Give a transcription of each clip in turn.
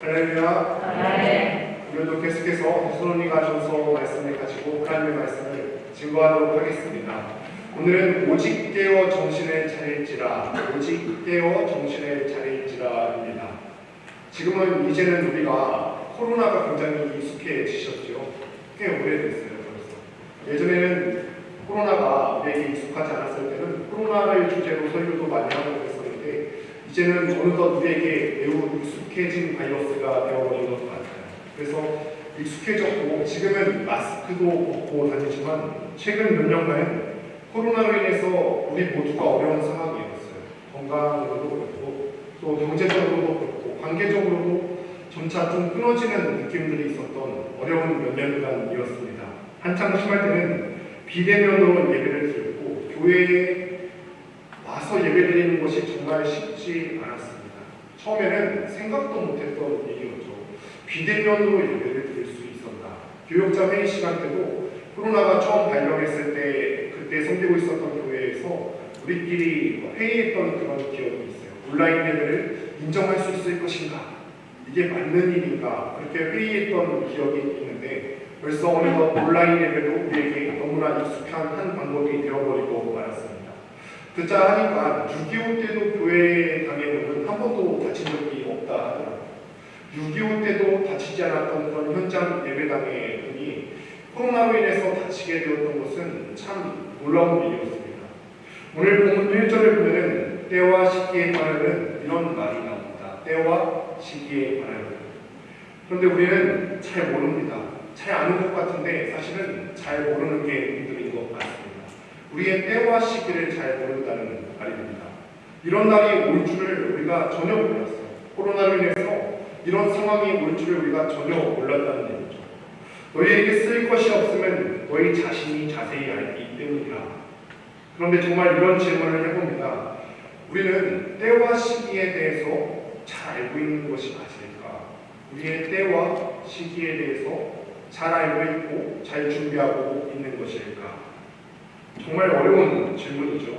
할렐루야. 오늘도 계속해서 데살로니가전서 말씀을 가지고 하나님의 말씀을 증거하도록 하겠습니다. 오늘은 오직 깨어 정신을 차릴지라, 오직 깨어 정신을 차릴지라입니다. 지금은 이제는 우리가 코로나가 굉장히 익숙해지셨죠. 꽤 오래됐어요. 벌써. 예전에는 코로나가 우리에게 익숙하지 않았을 때는 코로나를 주제로 설교도 많이 하고 그랬었는데 이제는 어느덧 우리에게 매우 익숙해진 바이러스가 되어버린 것 같아요. 그래서 익숙해졌고 지금은 마스크도 벗고 다니지만 최근 몇 년간은 코로나로 인해서 우리 모두가 어려운 상황이었어요. 건강으로도 그렇고 또 경제적으로도 그렇고 관계적으로도 점차 좀 끊어지는 느낌들이 있었던 어려운 몇 년간이었습니다. 한창 심할 때는 비대면으로 예배를 드렸고 교회에 와서 예배드리는 것이 정말 쉽지 않았습니다. 처음에는 생각도 못했던 일이었죠. 비대면으로 예배를 드릴 수 있었다. 교역자 회의 시간 때도 코로나가 처음 발병했을 때 그때 섬기고 있었던 교회에서 우리끼리 회의했던 그런 기억이 있어요. 온라인 예배를 인정할 수 있을 것인가? 이게 맞는 일인가? 그렇게 회의했던 기억이 있는데 벌써 어느덧 온라인 예배도 우리에게 너무나 익숙한 한 방법이 되어버리고 말았습니다. 듣자 하니까 6.25 때도 교회 당에는 한 번도 다친 적이 없다 하더라고요. 6.25 때도 다치지 않았던 그런 현장 예배당의 분이 코로나로 인해서 다치게 되었던 것은 참 놀라운 일이었습니다. 오늘 본문 1절을 보면 때와 시기에 관하여는 이런 말이 나옵니다. 때와 시기에 관하여는. 그런데 우리는 잘 모릅니다. 잘 아는 것 같은데 사실은 잘 모르는 게 우리들인 것 같습니다. 우리의 때와 시기를 잘 모른다는 말입니다. 이런 날이 올 줄을 우리가 전혀 몰랐어요. 코로나로 인해서 이런 상황이 올 줄을 우리가 전혀 몰랐다는 얘기죠. 너희에게 쓸 것이 없으면 너희 자신이 자세히 알기 때문이라. 그런데 정말 이런 질문을 해봅니다. 우리는 때와 시기에 대해서 잘 알고 있는 것이 맞을까? 우리의 때와 시기에 대해서 잘 알고 있고 잘 준비하고 있는 것일까? 정말 어려운 질문이죠.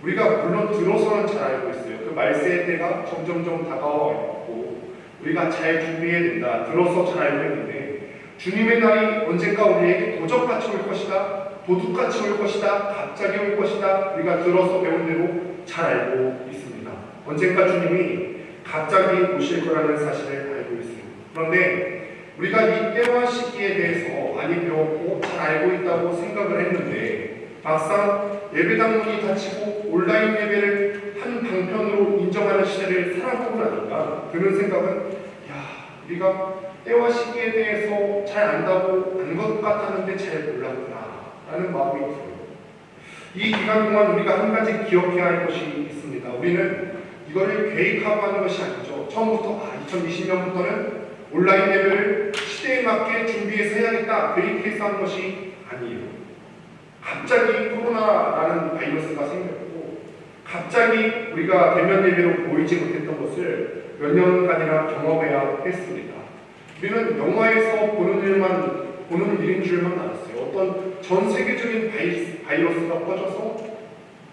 우리가 물론 들어서는 잘 알고 있어요. 그 말세의 때가 점점점 다가와 있고 우리가 잘 준비해야 된다. 들어서 잘 알고 있는데 주님의 날이 언젠가 우리에게 도적같이 올 것이다. 도둑같이 올 것이다. 갑자기 올 것이다. 우리가 들어서 배운 대로 잘 알고 있습니다. 언젠가 주님이 갑자기 오실 거라는 사실을 알고 있습니다. 그런데 우리가 이 때와 시기에 대해서 많이 배웠고 잘 알고 있다고 생각을 했는데 막상 예배당 문이 닫히고 온라인 예배를 한 방편으로 인정하는 시대를 살아보고 나니까 드는 생각은 우리가 때와 시기에 대해서 잘 안다고 안 것 같았는데 잘 몰랐구나 라는 마음이 들어요. 이 기간 동안 우리가 한 가지 기억해야 할 것이 있습니다. 우리는 이거를 계획하고 하는 것이 아니죠. 처음부터 2020년부터는 온라인 예배를 시대에 맞게 준비해서 해야겠다 계획해서 하는 것이 아니에요. 갑자기 코로나라는 바이러스가 생겼고 갑자기 우리가 대면 예배로 보이지 못했던 것을 몇 년간이나 경험해야 했습니다. 우리는 영화에서 보는 일인 줄만 알았어요. 어떤 전 세계적인 바이러스가 퍼져서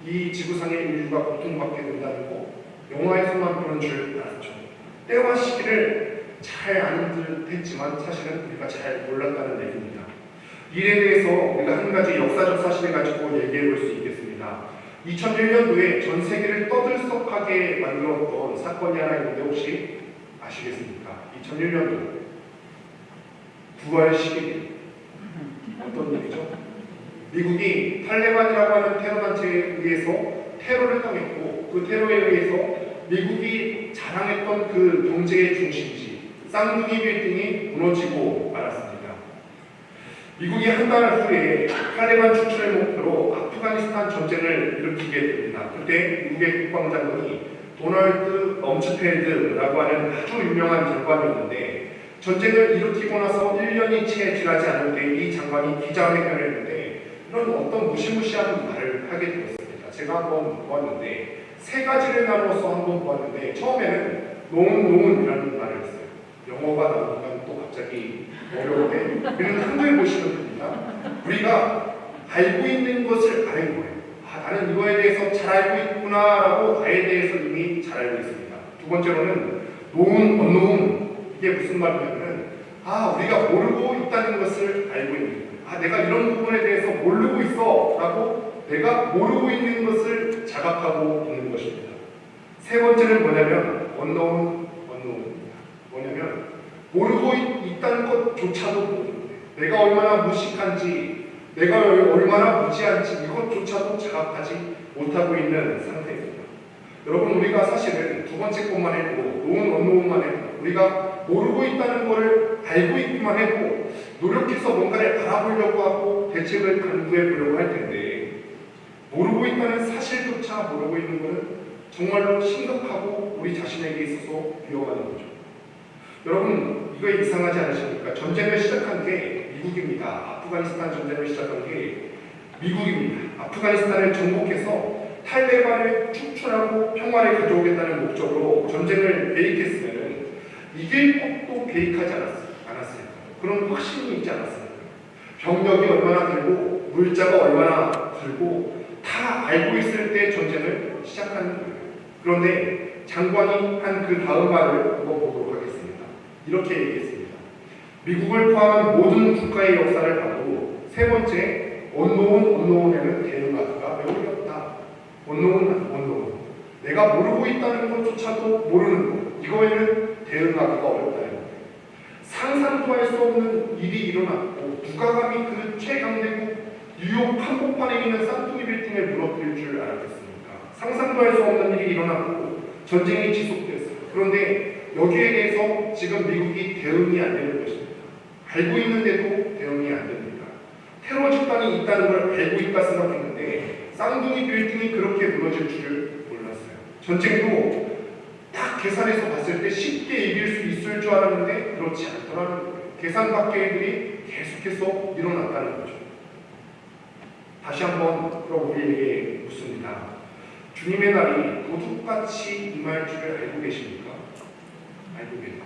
이 지구상의 인류가 고통받게 된다는 거 영화에서만 보는 줄 알았죠. 때와 시기를 잘 아는 듯 했지만 사실은 우리가 잘 몰랐다는 얘기입니다. 이에 대해서 우리가 한 가지 역사적 사실을 가지고 얘기해 볼 수 있겠습니다. 2001년도에 전 세계를 떠들썩하게 만들었던 사건이 하나 있는데 혹시 아시겠습니까? 2001년도 9월 11일 어떤 일이죠? 미국이 탈레반이라고 하는 테러단체에 의해서 테러를 당했고 그 테러에 의해서 미국이 자랑했던 그 경제의 중심지 쌍둥이 빌딩이 무너지고 말았습니다. 미국이 한 달 후에 탈레반 추출을 목표로 아프가니스탄 전쟁을 일으키게 됩니다. 그때 미국의 국방장관이 도널드 럼츠펠드라고 하는 아주 유명한 장관이었는데 전쟁을 일으키고 나서 1년이 채 지나지 않을 때 이 장관이 기자회견을 했는데 이런 어떤 무시무시한 말을 하게 되었습니다. 제가 한번 보았는데 세 가지를 나누어서 한번 보았는데 처음에는 노은이라는 말을 했어요. 영어가 나오니까 또 갑자기 어려운데 우리는 한글 보시면 됩니다. 우리가 알고 있는 것을 아는 거예요. 나는 이거에 대해서 잘 알고 있구나 라고 나에 대해서 이미 잘 알고 있습니다. 두 번째로는 known, unknown 이게 무슨 말이냐면 우리가 모르고 있다는 것을 알고 있는 거예요. 내가 이런 부분에 대해서 모르고 있어 라고 내가 모르고 있는 것을 자각하고 있는 것입니다. 세 번째는 뭐냐면 unknown입니다. 뭐냐면 모르고 있다는 것조차도 모르는 거예요. 내가 얼마나 무식한지, 내가 얼마나 무지한지 이것조차도 자각하지 못하고 있는 상태입니다. 여러분, 우리가 사실은 두 번째 것만 해도 unknown만 해도 우리가 모르고 있다는 것을 알고 있기만 해도 노력해서 뭔가를 알아보려고 하고 대책을 강구해 보려고 할 텐데, 모르고 있다는 사실조차 모르고 있는 것은 정말로 심각하고 우리 자신에게 있어서 위험한 거죠. 여러분, 이거 이상하지 않으십니까? 전쟁을 시작한 게 미국입니다. 아프가니스탄 전쟁을 시작한 게 미국입니다. 아프가니스탄을 정복해서 탈레반을 축출하고 평화를 가져오겠다는 목적으로 전쟁을 계획했으면 이길 것도 계획하지 않았어요. 그런 확신이 있지 않았어요. 병력이 얼마나 들고 물자가 얼마나 들고 다 알고 있을 때 전쟁을 시작하는 거예요. 그런데 장관이 한 그 다음 말을 한번 보도록 하겠습니다. 이렇게 얘기했습니다. 미국을 포함한 모든 국가의 역사를 봐도 세 번째 unknown에는 대응하기가 매우 어렵다. unknown. 내가 모르고 있다는 것조차도 모르는 것. 이거에는 대응하기가 어렵다는 거예요. 상상도 할 수 없는 일이 일어났고 누가 감히 그 최강대국 뉴욕 한복판에 있는 쌍둥이 빌딩을 무너뜨릴 줄 알았겠습니까? 상상도 할 수 없는 일이 일어났고 전쟁이 지속됐어요. 그런데 여기에 대해서 지금 미국이 대응이 안 되는 것입니다. 알고 있는데도 대응이 안 됩니다. 테러 집단이 있다는 걸 알고 있다 생각했는데 쌍둥이 빌딩이 그렇게 무너질 줄을 몰랐어요. 전쟁도 딱 계산해서 봤을 때 쉽게 이길 수 있을 줄 알았는데 그렇지 않더라는 거예요. 계산 밖의 일들이 계속해서 일어났다는 거죠. 다시 한번 그럼 우리에게 묻습니다. 주님의 날이 도둑같이 임할 줄을 알고 계십니까? 알고 계세요.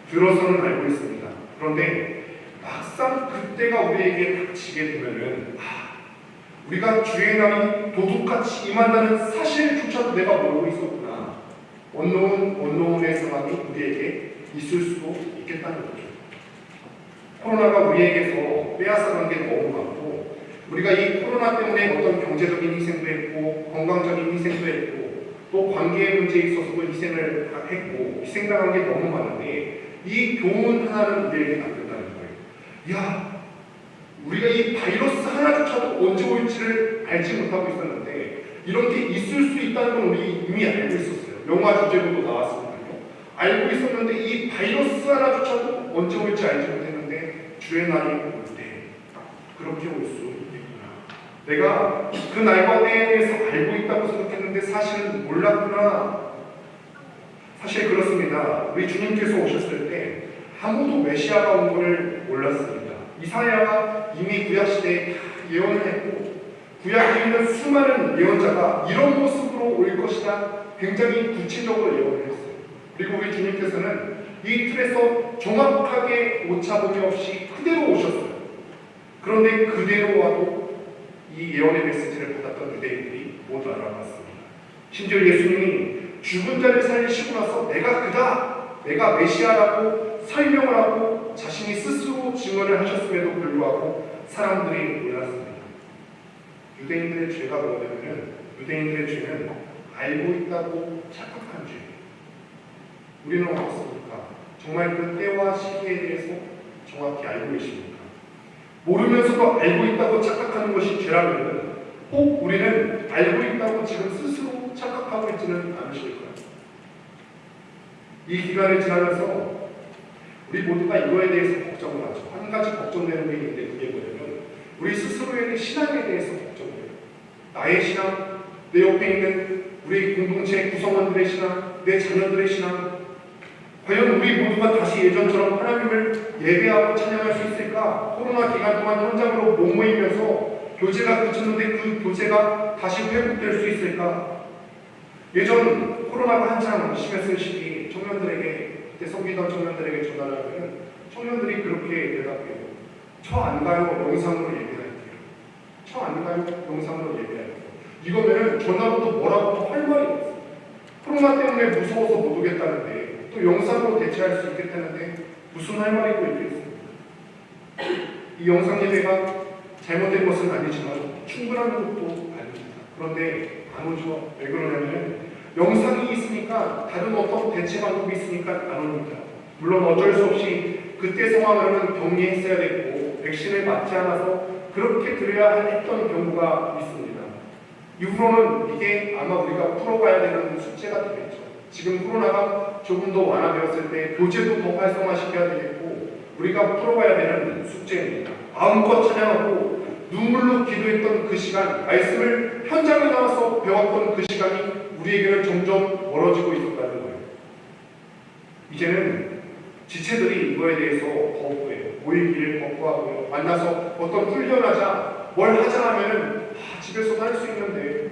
들어서는 알고 있습니다. 그런데 막상 그때가 우리에게 닥치게 되면은 우리가 주의 날이 도둑같이 임한다는 사실조차도 내가 모르고 있었구나. unknown의 상황이 우리에게 있을 수도 있겠다는 거죠. 코로나가 우리에게서 빼앗아간 게 너무 많고 우리가 이 코로나 때문에 어떤 경제적인 희생도 했고 건강적인 희생도 했고 또 관계의 문제에 있어서도 희생을 했고 희생당한 게 너무 많은데 이 교훈 하나는 우리에게 남겼다는 거예요. 우리가 이 바이러스 하나조차도 언제 올지를 알지 못하고 있었는데 이런 게 있을 수 있다는 건 우리 이미 알고 있었어요. 영화 주제로도 나왔으니까요. 알고 있었는데 이 바이러스 하나조차도 언제 올지 알지 못했는데 주의 날이 올 때 그렇게 올 수 있구나. 내가 그 날과 때에 대해서 알고 있다고 생각했는데 사실은 몰랐구나. 사실 그렇습니다. 우리 주님께서 오셨을 때 아무도 메시아가 온 것을 몰랐습니다. 이사야가 이미 구약시대에 예언을 했고 구약에 있는 수많은 예언자가 이런 모습으로 올 것이다 굉장히 구체적으로 예언을 했어요. 그리고 우리 주님께서는 이 틀에서 정확하게 오차범위 없이 그대로 오셨어요. 그런데 그대로 와도 이 예언의 메시지를 받았던 유대인들이 모두 알아봤습니다. 심지어 예수님이 죽은 자를 살리시고 나서 내가 그다, 내가 메시아라고 설명을 하고 자신이 스스로 증언을 하셨음에도 불구하고 사람들이 몰랐습니다. 유대인들의 죄가 뭐냐면 유대인들의 죄는 알고 있다고 착각한 죄. 우리는 어떻습니까? 정말 그 때와 시기에 대해서 정확히 알고 계십니까? 모르면서도 알고 있다고 착각하는 것이 죄라면 꼭 우리는 알고 있다고 지금 스스로 착각하고 있지는 않으실까요? 이 기간을 지나면서 우리 모두가 이거에 대해서 걱정을 하죠. 한 가지 걱정되는 게 있는데 그게 뭐냐면 우리 스스로의 신앙에 대해서 걱정해요. 나의 신앙, 내 옆에 있는 우리 공동체 구성원들의 신앙, 내 자녀들의 신앙, 과연 우리 모두가 다시 예전처럼 하나님을 예배하고 찬양할 수 있을까? 코로나 기간 동안 현장으로 못 모이면서 교제가 그쳤는데 그 교제가 다시 회복될 수 있을까? 예전 코로나가 한창 심했을 시기 청년들에게 그때 섬기던 청년들에게 전화를 하면 청년들이 그렇게 대답해요. 저 안 가요. 영상으로 예배할게요. 저 안 가요. 영상으로 예배할게요. 이거면은 전화로 또 뭐라고 할 말이 없어요. 코로나 때문에 무서워서 못 오겠다는데 또 영상으로 대체할 수 있겠다는데 무슨 할 말이 또 있겠습니까? 이 영상 예배가 잘못된 것은 아니지만 충분한 것도 아닙니다. 그런데 안 오죠. 왜 그러냐면 영상이 있으니까, 다른 어떤 대체 방법이 있으니까 안 옵니다. 물론 어쩔 수 없이 그때 상황으로는 격리했어야 됐고 백신을 맞지 않아서 그렇게 드려야 했던 경우가 있습니다. 이후로는 이게 아마 우리가 풀어가야 되는 숙제가 되겠죠. 지금 코로나가 조금 더 완화되었을 때 교제도 더 활성화시켜야 되겠고, 우리가 풀어가야 되는 숙제입니다. 마음껏 찬양하고 눈물로 기도했던 그 시간, 말씀을 현장에 나와서 배웠던 그 시간이 우리에게는 점점 멀어지고 있었다는 거예요. 이제는 지체들이 이거에 대해서 거부해요. 모이기를 거부하고요. 만나서 어떤 훈련하자, 뭘 하자 하면은 집에서도 할 수 있는데,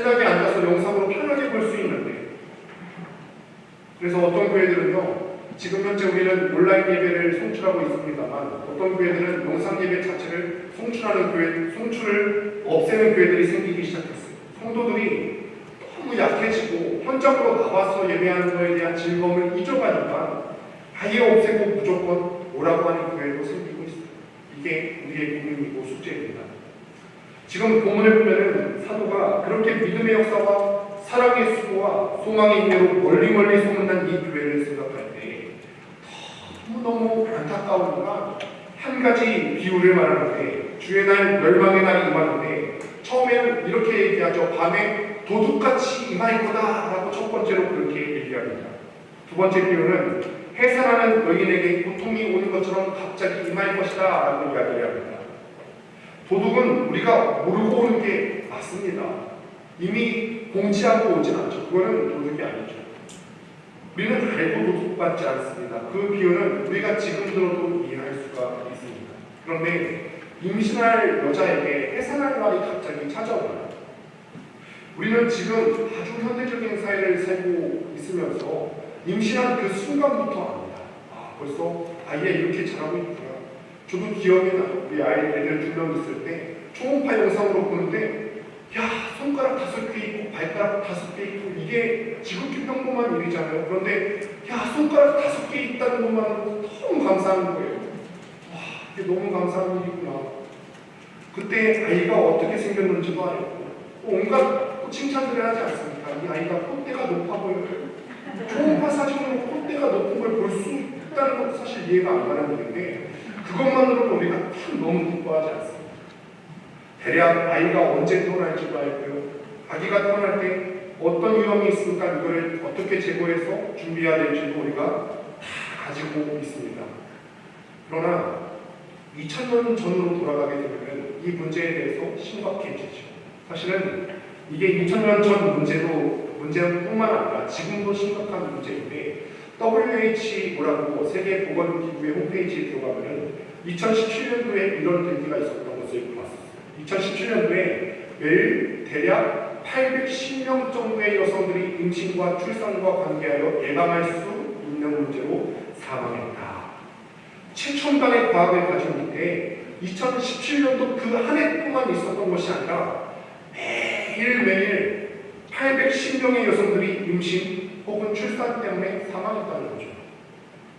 편하게 앉아서 영상으로 편하게 볼 수 있는데. 그래서 어떤 교회들은요, 지금 현재 우리는 온라인 예배를 송출하고 있습니다만, 어떤 교회들은 영상 예배 자체를 송출하는 교회, 송출을 없애는 교회들이 생기기 시작했어요. 성도들이 너무 약해지고 현장으로 나와서 예배하는 것에 대한 즐거움을 잊어가니까 아예 없애고 무조건 오라고 하는 교회도 생기고 있어요. 이게 우리의 고민이고 숙제입니다. 지금 본문에 보면은 사도가 그렇게 믿음의 역사와 사랑의 수고와 소망의 인내로 멀리 소문난 이 교회를 생각할 때 너무너무 안타까우니까 한 가지 비유를 말하는데, 주의 날 멸망의 날이 임하는데 처음에는 이렇게 얘기하죠. 밤에 도둑같이 임할 거다 라고 첫 번째로 그렇게 얘기합니다. 두 번째 비유는 해산하는 여인에게 고통이 오는 것처럼 갑자기 임할 것이다 라고 이야기를 합니다. 도둑은 우리가 모르고 오는 게 맞습니다. 이미 공지하고 오진 않죠. 그거는 도둑이 아니죠. 우리는 알고 도둑받지 않습니다. 그 비유는 우리가 지금 들어도 이해할 수가 있습니다. 그런데 임신할 여자에게 해산할 날이 갑자기 찾아오나요? 우리는 지금 아주 현대적인 사회를 살고 있으면서 임신한 그 순간부터 압니다. 벌써 아이가 이렇게 자라고 있구나. 저도 기억이 나요. 우리 애들 2명 있을 때 초음파 영상으로 보는데, 야, 손가락 5개 있고 발가락 5개 있고, 이게 지극히 평범한 일이잖아요. 그런데 야, 손가락 5개 있다는 것만으로 너무 감사한 거예요. 와, 이게 너무 감사한 일이구나. 그때 아이가 어떻게 생겼는지도 알고 온갖 칭찬들을 하지 않습니까? 이 아이가 콧대가 높아 보여요. 초음파 사진으로 콧대가 높은 걸 볼 수 있다는 것도 사실 이해가 안 가는 일인데, 그것만으로도 우리가 참 너무 기뻐하지 않습니다. 대략 아이가 언제 태어날지도 알고요. 아기가 태어날 때 어떤 위험이 있으니까 이거를 어떻게 제거해서 준비해야 될지도 우리가 다 가지고 있습니다. 그러나 2000년 전으로 돌아가게 되면 이 문제에 대해서 심각해지죠. 사실은 이게 2000년 전 문제뿐만 아니라 지금도 심각한 문제인데, WHO라고 세계보건기구의 홈페이지에 들어가면 2017년도에 이런 얘기가 있었던 것을 봤습니다. 2017년도에 매일 대략 810명 정도의 여성들이 임신과 출산과 관계하여 예방할 수 있는 문제로 사망했다. 최첨단의 과학을 가진 이때 2017년도 그 한 해동안 있었던 것이 아니라 매일매일 810명의 여성들이 임신 혹은 출산 때문에 사망했다는 거죠.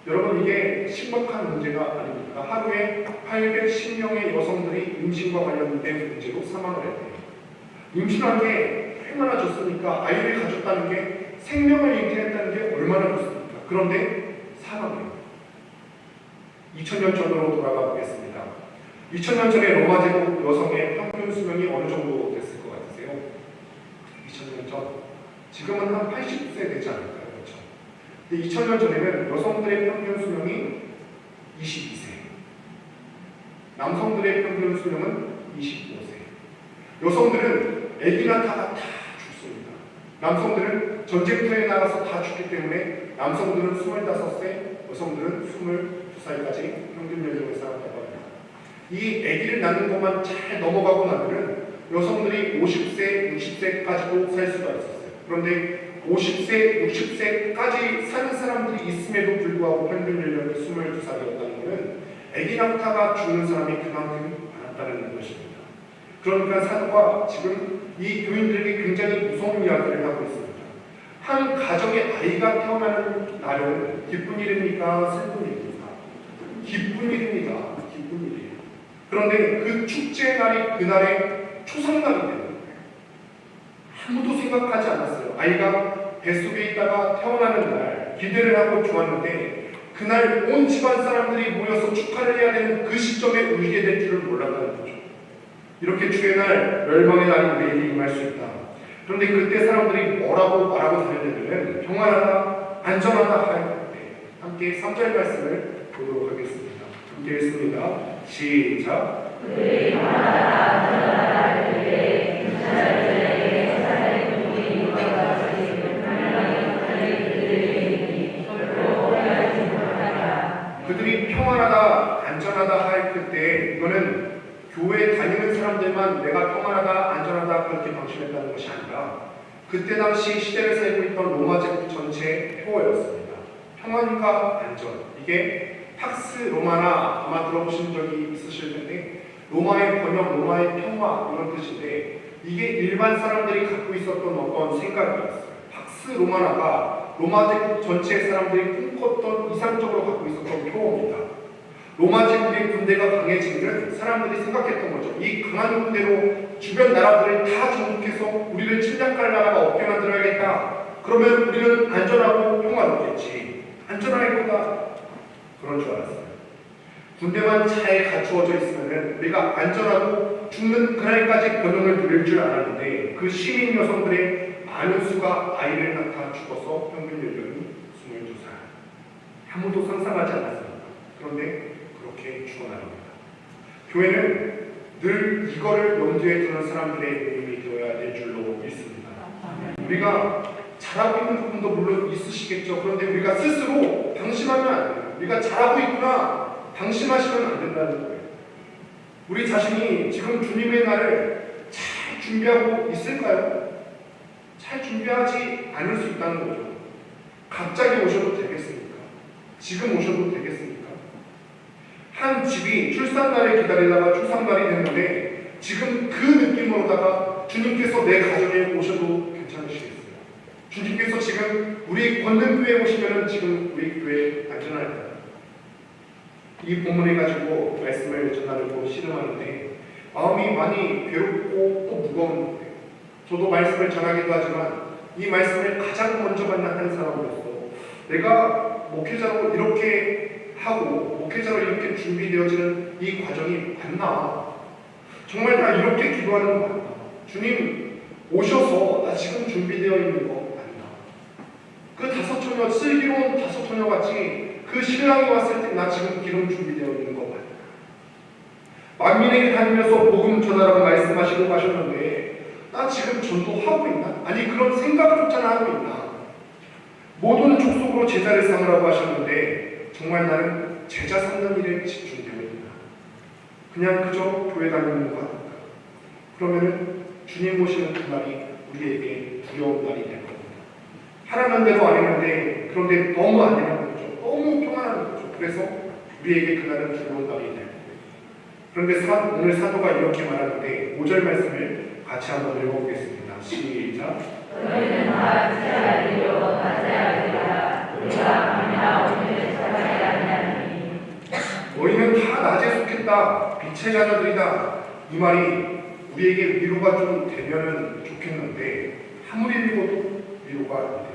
여러분, 이게 심각한 문제가 아닙니까? 하루에 810명의 여성들이 임신과 관련된 문제로 사망을 했대요. 임신한 게 얼마나 좋습니까? 아이를 가졌다는 게, 생명을 잉태했다는 게 얼마나 좋습니까? 그런데 사망해요. 2000년 전으로 돌아가 보겠습니다. 2000년 전에 로마 제국 여성의 평균 수명이 어느 정도 됐을 것 같으세요? 2000년 전. 지금은 한 80세 되지 않을까요? 그렇죠? 근데 2000년 전에는 여성들의 평균 수명이 22세, 남성들의 평균 수명은 25세. 여성들은 아기 낳다가 다 죽습니다. 남성들은 전쟁터에 나가서 다 죽기 때문에 남성들은 25세, 여성들은 22살까지 평균 연령을 살았다고 합니다. 이 아기를 낳는 것만 잘 넘어가고 나면은 여성들이 50세, 60세까지도 살 수가 있었어요. 그런데 50세, 60세까지 사는 사람들이 있음에도 불구하고 평균 연령이 22살이었다는 것은 아기 낳다가 죽는 사람이 그만큼 많았다는 것입니다. 그러니까 사도가 지금 이 교인들에게 굉장히 무서운 이야기를 하고 있습니다. 한 가정에 아이가 태어나는 날은 기쁜 일입니까? 슬픈 일입니까? 기쁜 일입니다. 기쁜 일이에요. 그런데 그 축제의 날이 그날의 초상날이 되는 거예요. 아무도 생각하지 않았어요. 아이가 뱃속에 있다가 태어나는 날 기대를 하고 좋았는데 그날 온 집안 사람들이 모여서 축하를 해야 되는 그 시점에 울게 될 줄은 몰랐다는 거죠. 이렇게 주의 날, 멸망의 날이 우리에게 임할 수 있다. 그런데 그때 사람들이 뭐라고 말하고 다녔냐면 평안하다, 안전하다 할 때 함께 3절 말씀을 보도록 하겠습니다. 함께 읽습니다. 시작. 그들이 평안하다, 안전하다 할 그때 이거는 교회 다니는 사람들만 내가 평안하다, 안전하다 그렇게 방심했다는 것이 아니라 그때 당시 시대를 살고 있던 로마 제국 전체의 표어였습니다. 평안과 안전. 이게 팍스 로마나 아마 들어보신 적이 있으실 텐데 로마의 번역, 로마의 평화 이런 뜻인데 이게 일반 사람들이 갖고 있었던 어떤 생각이었어요. 팍스 로마나가 로마 제국 전체의 사람들이 꿈꿨던 이상적으로 갖고 있었던 표어입니다. 로마 제국의 군대가 강해지면 사람들이 생각했던 거죠. 이 강한 군대로 주변 나라들을 다 정복해서 우리를 침략할 나라가 없게 만들어야겠다. 그러면 우리는 안전하고 평화롭겠지. 안전할 거다. 그런 줄 알았어요. 군대만 잘 갖추어져 있으면 우리가 안전하고 죽는 그날까지 변형을 누릴 줄 알았는데 그 시민 여성들의 많은 수가 아이를 낳다 죽어서 평균 연령이 22살. 아무도 상상하지 않았습니다. 그런데 그렇게 죽어나갑니다. 교회는 늘 이거를 염두에 두는 사람들의 모임이 되어야 될 줄로 믿습니다. 우리가 잘하고 있는 부분도 물론 있으시겠죠. 그런데 우리가 스스로 방심하면 안 돼요. 우리가 잘하고 있구나 방심하시면 안 된다는 거예요. 우리 자신이 지금 주님의 날을 잘 준비하고 있을까요? 잘 준비하지 않을 수 있다는 거죠. 갑자기 오셔도 되겠습니까? 지금 오셔도 되겠습니까? 한 집이 출산날을 기다리다가 초상날이 됐는데 지금 그 느낌으로다가 주님께서 내 가정에 오셔도 괜찮으시겠어요? 주님께서 지금 우리 권능교회에 오시면 지금 우리 교회 안전할까요? 이 본문을 가지고 말씀을 전하려고 씨름하는데 마음이 많이 괴롭고 또 무거운데 저도 말씀을 전하기도 하지만 이 말씀을 가장 먼저 만난 사람으로서 내가 목회자로 이렇게 하고 목회자로 이렇게 준비되어지는 이 과정이 맞나? 정말 나 이렇게 기도하는 거 맞나? 주님 오셔서 나 지금 준비되어 있는 거 맞나? 그 다섯 처녀, 슬기로운 다섯 처녀같이 그 신랑이 왔을 때 나 지금 기름 준비되어 있는 거 맞나? 만민에게 다니면서 복음 전하라고 말씀하시고 가셨는데 나 지금 전도하고 있나? 아니 그런 생각조차 하고 있나? 모든 족속으로 제자를 삼으라고 하셨는데 정말 나는 제자 삼는 일에 집중되어 있나? 그냥 그저 교회 다니는 거 아닌가? 그러면은 주님 오시는 그날이 우리에게 두려운 날이 될 겁니다. 하라는 대로 안 했는데 그런데 너무 안 되는 거죠. 너무 평안한 거죠. 그래서 우리에게 그날은 두려운 날이 될 겁니다. 그런데 오늘 사도가 이렇게 말하는데 5절 말씀을 같이 한번 읽어보겠습니다. 시작. 너희는 다 지혜하리요 다 지혜하리라 우리가 밤이나 오늘을 찾아야 하느니 너희는 다 낮에 속했다. 빛의 자녀들이다. 이 말이 우리에게 위로가 좀 되면 좋겠는데 아무리 읽어도 위로가 안 돼요.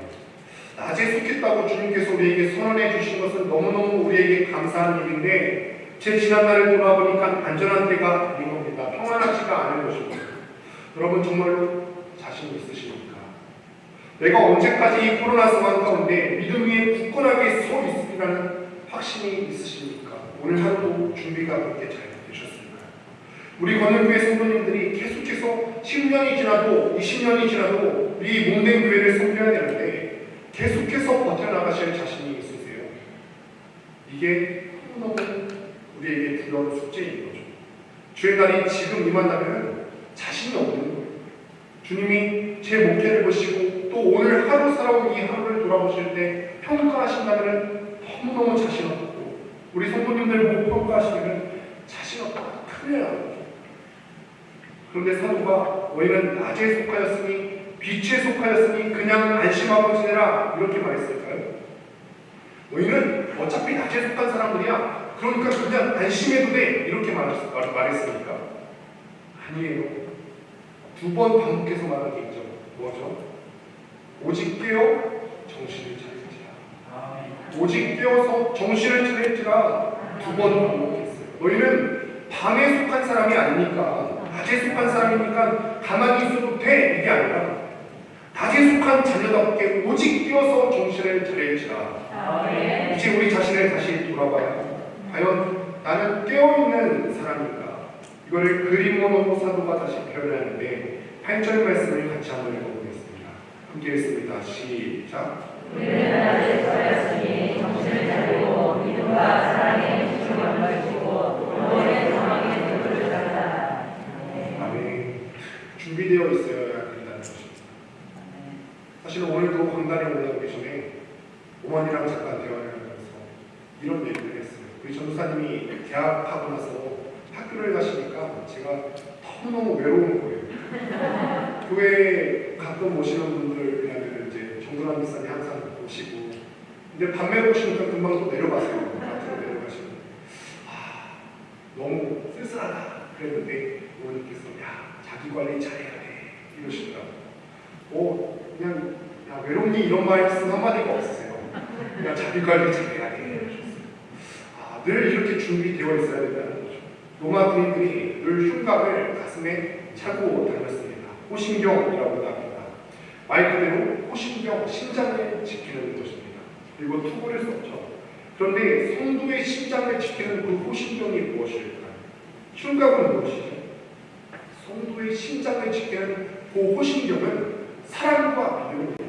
낮에 속했다고 주님께서 우리에게 선언해 주신 것은 너무너무 우리에게 감사한 일인데 제 지난날을 돌아보니까 안전한 때가 아닌 겁니다. 평안하지가 않은 것입니다. 여러분 정말로 자신 있으십니까? 내가 언제까지 이 코로나 상황 가운데 믿음 위에 굳건하게 서 있으리라는 확신이 있으십니까? 오늘 하루도 준비가 그렇게 잘 되셨습니까? 우리 권능교회 성도님들이 계속해서 10년이 지나도 20년이 지나도 이 몸된 교회를 섬겨야 되는데 계속해서 버텨나가실 자신이 있으세요? 이게 너무너무 우리에게 두려운 숙제인 거죠. 주의 날이 지금 임한다면 자신이 없는 거예요. 주님이 제 목회를 보시고 또 오늘 하루 살아온 이 하루를 돌아보실 때 평가하신다면 너무너무 자신 없고 우리 성도님들 못 평가하시면 자신 없다. 큰일 나는 거죠. 그런데 사도가 너희는 낮에 속하였으니 빛에 속하였으니 그냥 안심하고 지내라 이렇게 말했을까요? 너희는 어차피 낮에 속한 사람들이야. 그러니까 그냥 안심해도 돼 이렇게 말했습니까? 아니에요. 두 번 반복해서 말한 게 있죠. 뭐죠? 오직 깨어 정신을 차릴지라. 오직 깨어서 정신을 차릴지라 두 번 반복했어요. 너희는 밤에 속한 사람이 아니니까, 낮에 속한 사람이니까 가만히 있어도 돼 이게 아니라 낮에 속한 자녀답게 오직 깨어서 정신을 차릴지라. 이제 우리 자신을 다시 돌아봐야 과연 나는 깨어있는 사람인가? 이거를 그림으로 사도가 다시 표현하는데 8절 말씀을 같이 한번 읽어보겠습니다. 함께 읽습니다. 시작. 우리는 낮에 서였으니 정신을 차리고 믿음과 사랑의 중심을 걸치고 영혼의 상황에 도를 잡다. 아멘. 준비되어 있어야 된다는 것입니다. 사실 오늘도 강단에 올라오기 전에 어머니랑 잠깐 대화를 하면서 이런 얘기를 했어요. 우리 전도사님이 개학하고 나서 학교를 가시니까 제가 너무너무 외로운 거예요. 교회에 가끔 오시는 분들이라면 이제 정도남 목사님 항상 오시고, 근데 밤에 오시니까 금방 또 내려가세요. 앞으로 내려가시면 너무 쓸쓸하다 그랬는데 어머니께서 야 자기 관리 잘해야 돼 이러시더라고요. 그냥 야 외롭니 이런 말씀 한마디가 없으세요. 그냥 자기 관리 잘해야 돼 이러셨어요. 늘 이렇게 준비되어 있어야 된다는 거죠. 로마 군인들이 늘 흉곽을 가슴에 차고 다녔습니다. 호신경이라고 합니다. 말 그대로 호신경, 심장을 지키는 것입니다. 그리고 투구를 썼죠. 그런데 성도의 심장을 지키는 그 호신경이 무엇일까요? 흉곽은 무엇이죠? 성도의 심장을 지키는 그 호신경은 사랑과 믿음입니다.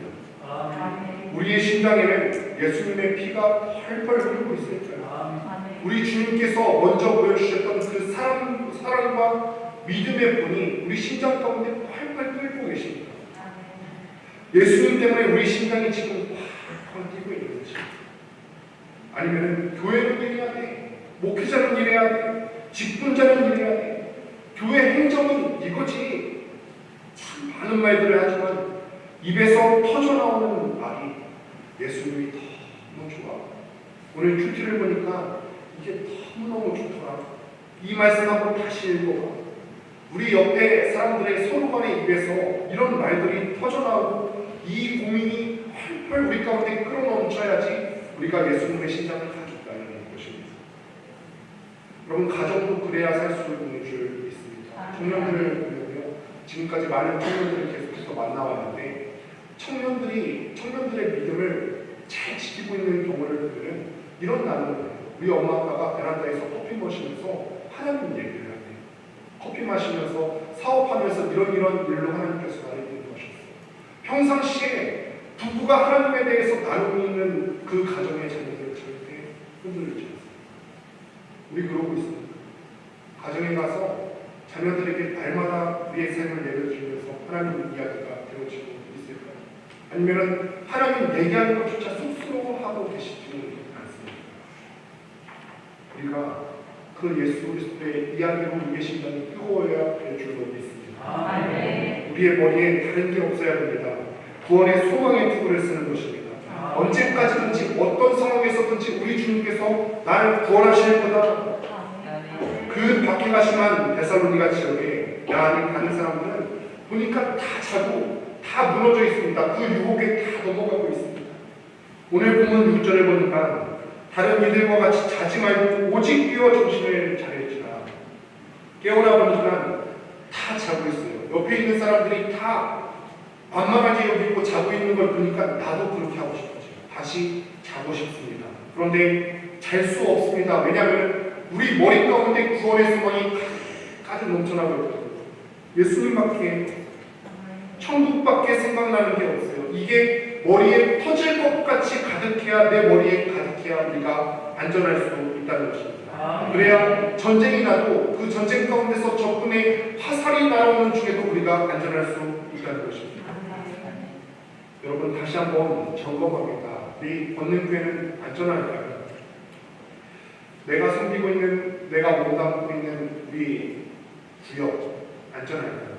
우리의 심장에는 예수님의 피가 펄펄 흐르고 있을까요? 우리 주님께서 먼저 보여주셨던 그 사랑과 믿음의 본이 우리 심장 가운데 펄펄 끓고 계십니다. 예수님 때문에 우리 심장이 지금 펄펄 뛰고 있는지, 아니면 교회는 일해야 돼, 목회자는 일해야 돼, 직분자는 일해야 돼, 교회 행정은 이거지. 참 많은 말들을 하지만 입에서 터져나오는 말이 예수님이 너무 좋아. 오늘 큐티를 보니까 이게 너무너무 좋더라. 이 말씀 한번 다시 읽어봐. 우리 옆에 사람들의 서로 간의 입에서 이런 말들이 터져나오고 이 고민이 펄펄 우리 가운데 끌어넘쳐야지 우리가 예수님의 심장을 가졌다는 것입니다. 여러분, 가정도 그래야 살 수 있는 줄 믿습니다. 청년들을 보면요, 지금까지 많은 청년들을 계속해서 만나왔는데 청년들의 믿음을 잘 지키고 있는 경우를 보면 이런 나눔을 해요. 우리 엄마 아빠가 베란다에서 커피 마시면서 하나님 얘기를 해요. 커피 마시면서 사업하면서 이런 일로 하나님께서 나를 인도하셨어요. 평상시에 부부가 하나님에 대해서 나누고 있는 그 가정의 자녀들을 절대 흔들리지 않습니다. 우리 그러고 있습니다. 가정에 가서 자녀들에게 날마다 우리의 삶을 내려주면서 하나님 이야기가 되어지고 있을까요? 아니면 하나님 얘기하는 것조차 쑥스러워하고 계시지는 않습니다. 우리가 그 예수 그리스도의 이야기로 우리의 심장이 뜨거워야 될 줄로 믿습니다. 우리의 머리에 다른 게 없어야 됩니다. 구원의 소망의 투구를 쓰는 것입니다. 언제까지든지 어떤 상황에서든지 우리 주님께서 나를 구원하실 거다. 그 밖에 가시만 데살로니가 지역에 나를 가는 사람들은 보니까 다 자고 다 무너져 있습니다. 그 유혹에 다 넘어가고 있습니다. 오늘 본문 6절을 보니까 다른 이들과 같이 자지 말고 오직 깨어 정신을 차릴지라. 깨어나 보니까 다 자고 있어요. 옆에 있는 사람들이 다 만만하게 여기고 자고 있는 걸 보니까 나도 그렇게 하고 싶어져요. 다시 자고 싶습니다. 그런데 잘 수 없습니다. 왜냐하면 우리 머리 가운데 구원의 소망이 가득 넘쳐나고 있거든요. 예수님밖에, 천국밖에 생각나는 게 없어요. 이게 머리에 터질 것 같이 가득해야, 내 머리에 가득해야 우리가 안전할 수 있다는 것입니다. 그래야 전쟁이 나도 그 전쟁 가운데서 적군의 화살이 날아오는 중에도 우리가 안전할 수 있다는 것입니다. 여러분, 다시 한번 점검합니다. 우리 권능교회는 안전할까요? 내가 섬기고 있는, 내가 몸담고 있는 우리 구역 안전할까요?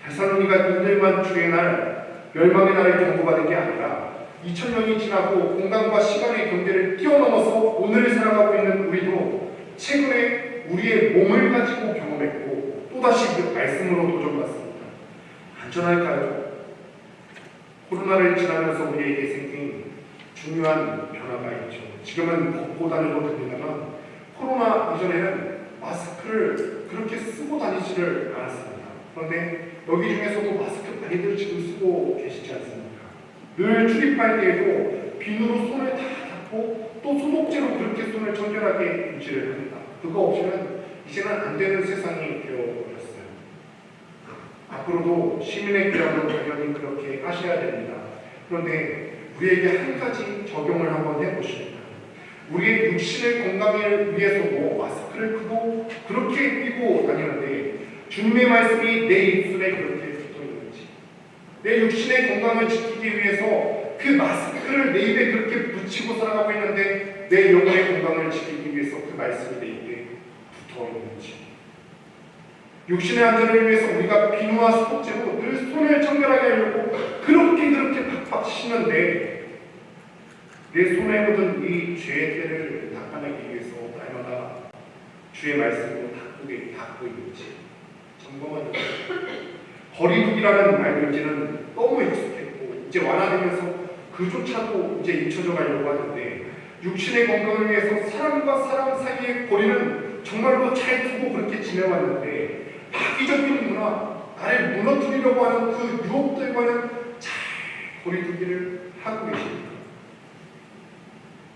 데살로니가 이들만 주의 날 멸망의 날에 경고받은 게 아니라 2000년이 지나고 공간과 시간의 경계를 뛰어넘어서 오늘을 살아가고 있는 우리도 최근에 우리의 몸을 가지고 경험했고 또다시 그 말씀으로 도전받습니다. 안전할까요? 코로나를 지나면서 우리에게 생긴 중요한 변화가 있죠. 지금은 벗고 다니고 다니다가 코로나 이전에는 마스크를 그렇게 쓰고 다니지를 않았습니다. 그런데 여기 중에서도 마스크 많이들 지금 쓰고 계시지 않습니까? 늘 출입할 때에도 비누로 손을 다 닦고 또 소독제로 그렇게 손을 청결하게 유지를 합니다. 그거 없이는 이제는 안 되는 세상이 되어버렸어요. 앞으로도 시민의 귀함으로 당연히 그렇게 하셔야 됩니다. 그런데 우리에게 한 가지 적용을 한번 해보십니다. 우리의 육신의 건강을 위해서도 마스크를 그렇게 끼고 다니는데 주님의 말씀이 내 입술에 그렇게 붙어 있는지, 내 육신의 건강을 지키기 위해서 그 마스크를 내 입에 그렇게 붙이고 살아가고 있는데 내 영혼의 건강을 지키기 위해서 그 말씀이 내 입에 붙어 있는지, 육신의 안전을 위해서 우리가 비누와 소독제로 늘 손을 청결하게 하려고 그렇게 팍팍 씻는데 내 손에 묻은 이 죄의 때를 닦아내기 위해서 날마다 주의 말씀으로 닦고 있는지 점검하는 거예요. 거리두기라는 말인지는 너무 익숙했고 이제 완화되면서 그조차도 이제 잊혀져 가려고 하는데 육신의 건강을 위해서 사람과 사람 사이의 거리는 정말로 잘 두고 그렇게 지내왔는데 악의적인 문화, 나를 무너뜨리려고 하는 그 유혹들과는 잘 거리두기를 하고 계십니다.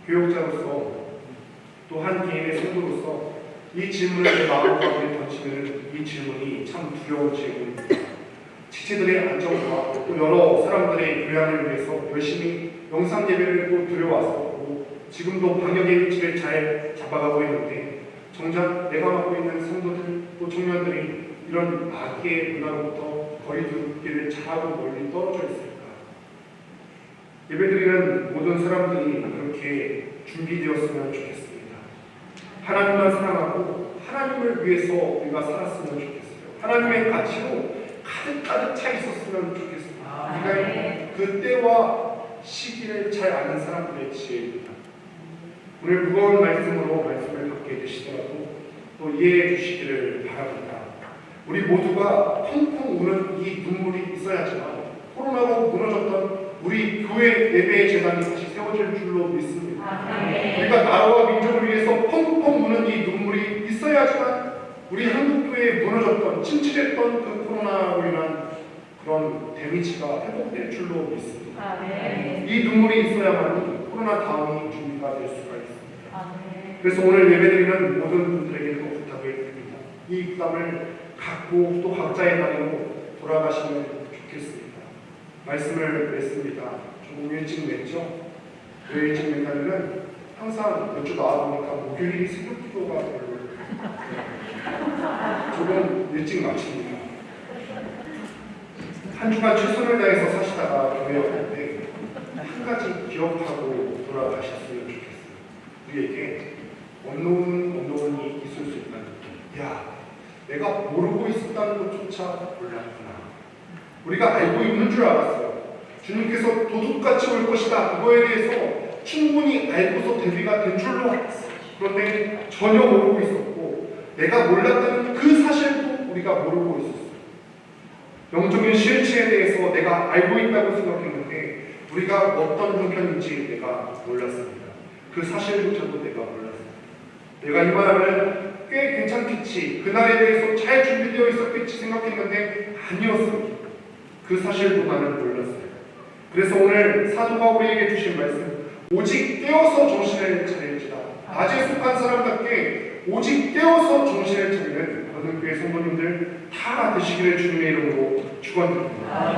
교역자로서 또 한 개인의 성도로서 이 질문을 내 마음 가운데 던지면 이 질문이 참 두려운 질문입니다. 지체들의 안정과 또 여러 사람들의 교양을 위해서 열심히 영상 예배를 또 드려와서 지금도 방역의 위치를 잘 잡아가고 있는데 정작 내가 맡고 있는 성도들 또 청년들이 이런 악의 문화로부터 거리두기를 잘하고 멀리 떨어져 있을까? 예배드리는 모든 사람들이 그렇게 준비되었으면 좋겠습니다. 하나님만 사랑하고 하나님을 위해서 우리가 살았으면 좋겠어요. 하나님의 가치로 가득 차 있었으면 좋겠습니다. 우리가 그 때와 시기를 잘 아는 사람들의 지혜입니다. 오늘 무거운 말씀을 받게 되시더라도 또 이해해 주시기를 바랍니다. 우리 모두가 펑펑 우는 이 눈물이 있어야지만 코로나로 무너졌던 우리 교회 예배의 재단이 다시 세워질 줄로 믿습니다. 우리가 나라와 민족을 위해서 펑펑 우는 이 눈물이 있어야지만 우리 한국교회에 무너졌던 침체됐던 그 코로나로 인한 그런 데미지가 회복될 줄로 믿습니다. 이 눈물이 있어야만 코로나 다음이 준비가 될 수가 있습니다. 그래서 오늘 예배드리는 모든 분들에게도 부탁을 드립니다. 이 부담을 갖고 또 각자의 나라로 돌아가시면 좋겠습니다. 말씀을 냈습니다. 조금 일찍 냈죠? 왜 일찍 냈냐면은 항상 몇 주 나와보니까 목요일이 새벽 기도가 별로 조금 일찍 마칩니다. 한 주간 최선을 다해서 사시다가 교회 왔는데 한 가지 기억하고 돌아가셨으면 좋겠어요. 우리에게 언론이 있을 수 있다는 것. 야, 내가 모르고 있었다는 것조차 몰랐구나. 우리가 알고 있는 줄 알았어요. 주님께서 도둑같이 올 것이다. 그거에 대해서 충분히 알고서 대비가 된 줄로 알았어요. 그런데 전혀 모르고 있었고 내가 몰랐다는 그 사실도 우리가 모르고 있었어요. 영적인 실체에 대해서 내가 알고 있다고 생각했는데 우리가 어떤 형편인지 내가 몰랐습니다. 그 사실조차도 내가 몰랐습니다. 내가 이 말하면 꽤 괜찮겠지, 그날에 대해서 잘 준비되어 있었겠지 생각했는데 아니었습니다. 그 사실도 나는 몰랐어요. 그래서 오늘 사도가 우리에게 주신 말씀, 오직 깨어서 정신을 차릴지라. 낮에 속한 사람답게 오직 깨어서 정신을 차리는 모든 교회 성도님들 다 되시기를 주님의 이름으로 축원드립니다.